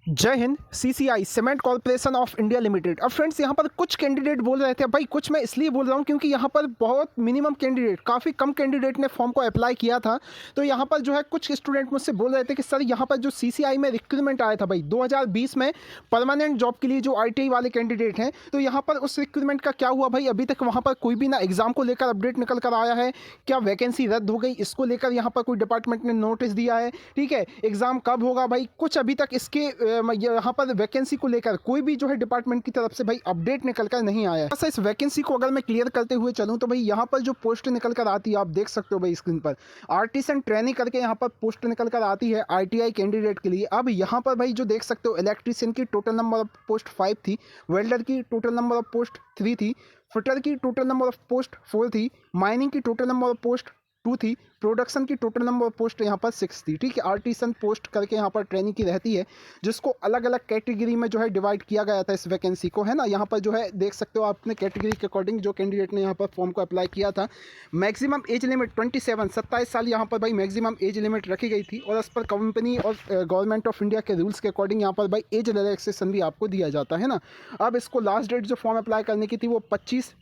जय Hind. CCI cement corporation of India limited. अब friends यहाँ पर कुछ कैंडिडेट बोल रहे थे, भाई कुछ मैं इसलिए बोल रहा हूँ क्योंकि यहाँ पर बहुत मिनिमम कैंडिडेट, काफ़ी कम कैंडिडेट ने फॉर्म को अप्लाई किया था। तो यहाँ पर जो है कुछ स्टूडेंट मुझसे बोल रहे थे कि सर यहाँ पर जो सीसीआई में रिक्रूटमेंट आया था भाई 2020 में परमानेंट जॉब के लिए जो आईटीआई वाले कैंडिडेट हैं, तो यहाँ पर उस रिक्रूटमेंट का क्या हुआ भाई? अभी तक वहाँ पर कोई भी ना एग्जाम को लेकर अपडेट निकल कर आया है, क्या वैकेंसी रद्द हो गई इसको लेकर यहाँ पर कोई डिपार्टमेंट ने नोटिस दिया है? ठीक है, एग्जाम कब होगा भाई? कुछ अभी तक इसके यहाँ पर वैकेंसी को लेकर कोई भी जो है डिपार्टमेंट की तरफ से भाई अपडेट निकल कर नहीं आया। ऐसा इस वैकेंसी को अगर मैं क्लियर करते हुए चलूँ तो भाई यहाँ पर जो पोस्ट निकल कर आती है आप देख सकते हो भाई स्क्रीन पर, आर्टिसन ट्रेनिंग करके यहाँ पर पोस्ट निकल कर आती है आईटीआई कैंडिडेट के लिए। अब यहाँ पर भाई जो देख सकते हो, इलेक्ट्रीशियन की टोटल नंबर ऑफ पोस्ट 5 थी, वेल्डर की टोटल नंबर ऑफ पोस्ट 3 थी, फिटर की टोटल नंबर ऑफ पोस्ट 4 थी, माइनिंग की टोटल नंबर ऑफ पोस्ट 2 थी, प्रोडक्शन की टोटल नंबर ऑफ पोस्ट यहाँ पर 6 थी। ठीक है, आर्टिसन पोस्ट करके यहाँ पर ट्रेनिंग की रहती है, जिसको अलग अलग कैटेगरी में जो है डिवाइड किया गया था इस वैकेंसी को, है ना। यहाँ पर जो है देख सकते हो आपने कैटेगरी के अकॉर्डिंग जो कैंडिडेट ने यहाँ पर फॉर्म को अप्लाई किया था। मैक्सिमम एज लिमिट 27 साल यहाँ पर भाई मैक्सिमम एज लिमिट रखी गई थी, और इस पर कंपनी और गवर्नमेंट ऑफ इंडिया के रूल्स के अकॉर्डिंग यहाँ पर भाई एज रिलैक्सेशन भी आपको दिया जाता है ना। अब इसको लास्ट डेट जो फॉर्म अप्लाई करने की थी वो 25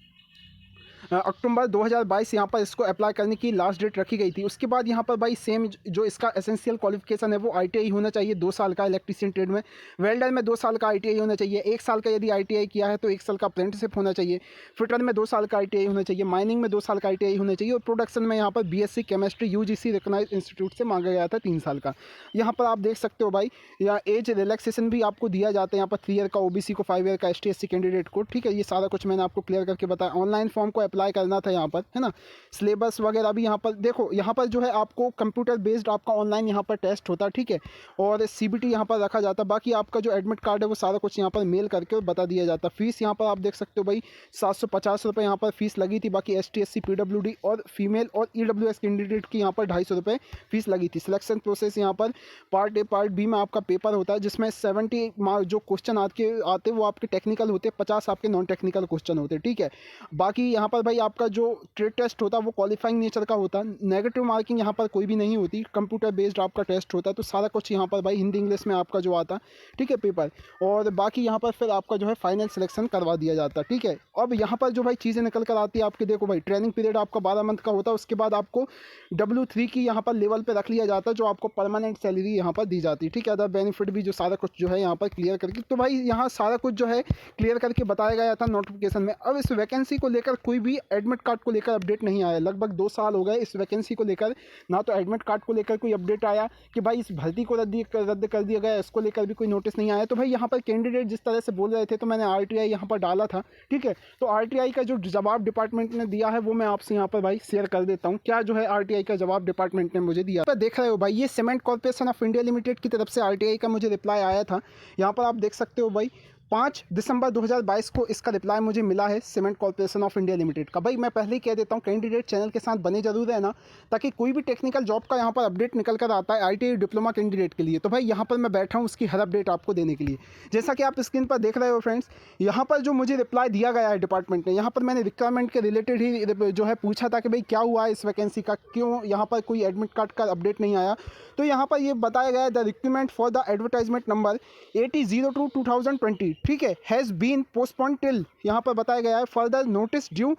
अक्टूबर 2022 यहाँ पर इसको अप्लाई करने की लास्ट डेट रखी गई थी। उसके बाद यहाँ पर भाई सेम जो इसका एसेंशियल क्वालिफिकेशन है वो आईटीआई होना चाहिए 2 साल का इलेक्ट्रीशियन ट्रेड में, वेल्डर में 2 साल का आईटीआई होना चाहिए, 1 साल का यदि आईटीआई किया है तो 1 साल का अप्रेंटिसशिप होना चाहिए, फिटर में 2 साल का आईटीआई होना चाहिए, माइनिंग में 2 साल का आईटीआई होना चाहिए, और प्रोडक्शन में यहाँ पर BSc chemistry UGC recognise institute से मांगा गया था 3 साल का। यहाँ पर आप देख सकते हो भाई या एज रिलैक्सेशन भी आपको दिया जाता है यहाँ पर 3 ईयर का ओबीसी को, 5 ईयर का एसटी एससी कैंडिडेट को। ठीक है, ये सारा कुछ मैंने आपको क्लियर करके बताया। ऑनलाइन फॉर्म को अप्लाई करना था यहाँ पर, है ना। सिलेबस वगैरह भी यहाँ पर देखो, यहाँ पर जो है आपको कंप्यूटर बेस्ड आपका ऑनलाइन यहाँ पर टेस्ट होता है। ठीक है, और सीबीटी यहाँ पर रखा जाता है। बाकी आपका जो एडमिट कार्ड है वो सारा कुछ यहाँ पर मेल करके बता दिया जाता है। फीस यहाँ पर आप देख सकते हो भाई 750 रुपये यहाँ पर फीस लगी थी। बाकी एसटी एससी पीडब्ल्यूडी और फीमेल और ईडब्ल्यूएस कैंडिडेट की यहाँ पर 250 रुपये फीस लगी थी। सिलेक्शन प्रोसेस यहाँ पर पार्ट ए पार्ट बी में आपका पेपर होता है, जिसमें 70 मार्क जो क्वेश्चन आते वो आपके टेक्निकल होते, 50 आपके नॉन टेक्निकल क्वेश्चन होते। ठीक है, बाकी यहाँ पर भाई आपका जो ट्रेड टेस्ट होता है वो क्वालिफाइंग नेचर का होता है, नेगेटिव मार्किंग यहाँ पर कोई भी नहीं होती, कंप्यूटर बेस्ड आपका टेस्ट होता है। तो सारा कुछ यहाँ पर भाई हिंदी इंग्लिश में आपका जो आता है, ठीक है, पेपर, और बाकी यहाँ पर फिर आपका जो है फाइनल सिलेक्शन करवा दिया जाता है। ठीक है, अब यहाँ पर जो भाई चीज़ें निकल कर आती है आपके, देखो भाई ट्रेनिंग पीरियड आपका 12 मंथ का होता है। उसके बाद आपको W3 की यहाँ पर लेवल पर रख लिया जाता है, जो आपको परमानेंट सैलरी यहाँ पर दी जाती है। ठीक है, अदर बेनिफिट भी जो सारा कुछ जो है यहाँ पर क्लियर करके, तो भाई यहाँ सारा कुछ जो है क्लियर करके बताया गया था नोटिफिकेशन में। अब इस वैकेंसी को लेकर कोई भी एडमिट कार्ड को लेकर अपडेट नहीं आया। लगभग 2 साल हो गए इस वैकेंसी को लेकर, ना तो एडमिट कार्ड को लेकर कोई अपडेट आया कि भाई इस भर्ती को रद्द कर दिया गया, इसको लेकर भी कोई नोटिस नहीं आया। तो भाई यहाँ पर कैंडिडेट जिस तरह से बोल रहे थे, तो मैंने आरटीआई यहाँ पर डाला था। ठीक है, तो आरटीआई का जो जवाब डिपार्टमेंट ने दिया है वो मैं आपसे यहाँ पर भाई शेयर कर देता हूँ। क्या जो है आरटीआई का जवाब डिपार्टमेंट ने मुझे दिया, तो देख रहे हो भाई, ये cement corporation of India limited की तरफ से आरटीआई का मुझे रिप्लाई आया था। यहाँ पर आप देख सकते हो भाई 5 दिसंबर 2022 को इसका रिप्लाई मुझे मिला है cement corporation of India limited का। भाई मैं पहले ही कह देता हूँ, कैंडिडेट चैनल के साथ बने जरूर है ना, ताकि कोई भी टेक्निकल जॉब का यहाँ पर अपडेट निकल कर आता है आईटीआई डिप्लोमा कैंडिडेट के लिए, तो भाई यहाँ पर मैं बैठा हूँ उसकी हर अपडेट आपको देने के लिए। जैसा कि आप स्क्रीन पर देख रहे हो फ्रेंड्स, यहाँ पर जो मुझे रिप्लाई दिया गया है डिपार्टमेंट ने, यहाँ पर मैंने रिक्वायरमेंट के रिलेटेड ही जो है पूछा था कि भाई क्या हुआ है इस वैकेंसी का, क्यों यहाँ पर कोई एडमिट कार्ड का अपडेट नहीं आया। तो यहाँ पर ये बताया गया है, the requirement for the advertisement number 8002-2020, ठीक है, हैज़ बीन पोस्टपोन्ड टिल, यहाँ पर बताया गया है further notice due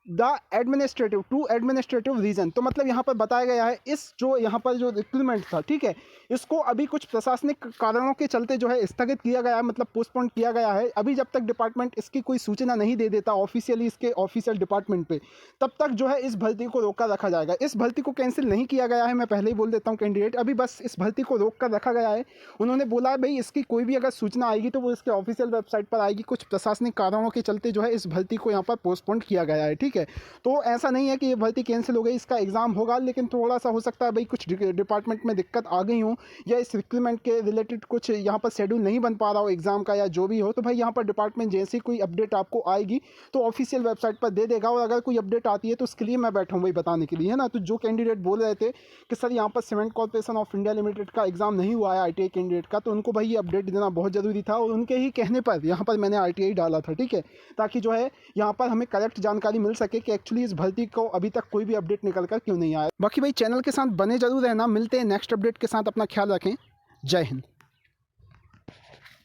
the administrative reason. तो मतलब यहाँ पर बताया गया है इस जो यहाँ पर जो रिक्रूटमेंट था, ठीक है, इसको अभी कुछ प्रशासनिक कारणों के चलते जो है स्थगित किया गया है, मतलब पोस्टपोन किया गया है। अभी जब तक डिपार्टमेंट इसकी कोई सूचना नहीं दे देता ऑफिशियली इसके ऑफिशियल डिपार्टमेंट पे, तब तक जो है इस भर्ती को रोक कर रखा जाएगा। इस भर्ती को कैंसिल नहीं किया गया है, मैं पहले ही बोल देता हूँ कैंडिडेट, अभी बस इस भर्ती को रोक कर रखा गया है। उन्होंने बोला है भाई इसकी कोई भी अगर सूचना आएगी तो वो इसके ऑफिशियल वेबसाइट पर आएगी। कुछ प्रशासनिक कारणों के चलते जो है इस भर्ती को यहाँ पर पोस्टपोन किया गया है। ठीक है, तो ऐसा नहीं है कि ये भर्ती कैंसिल हो गई, इसका एग्जाम होगा, लेकिन थोड़ा सा हो सकता है भाई कुछ डिपार्टमेंट में दिक्कत आ गई हो, या इस रिक्रूटमेंट के रिलेटेड कुछ यहाँ पर शेड्यूल नहीं बन पा रहा हो एग्जाम का, या जो भी हो। तो भाई यहाँ पर डिपार्टमेंट जैसे कोई अपडेट आपको आएगी तो ऑफिशियल वेबसाइट पर दे देगा, और अगर कोई अपडेट आती है तो उसके लिए मैं बैठा हूँ भाई बताने के लिए, है ना। तो जो कैंडिडेट बोल रहे थे कि सर यहाँ पर cement corporation of India limited का एग्जाम नहीं हुआ है आईटीआई कैंडिडेट का, तो उनको भाई ये अपडेट देना बहुत ज़रूरी था, और उनके ही कहने पर यहाँ पर मैंने आरटीआई डाला था। ठीक है, ताकि जो है यहाँ पर हमें करेक्ट जानकारी मिल सके कि एक्चुअली इस भर्ती को अभी तक कोई भी अपडेट निकल कर क्यों नहीं आया। बाकी भाई चैनल के साथ बने जरूर रहना, मिलते हैं नेक्स्ट अपडेट के साथ, अपना ख्याल रखें, जय हिंद।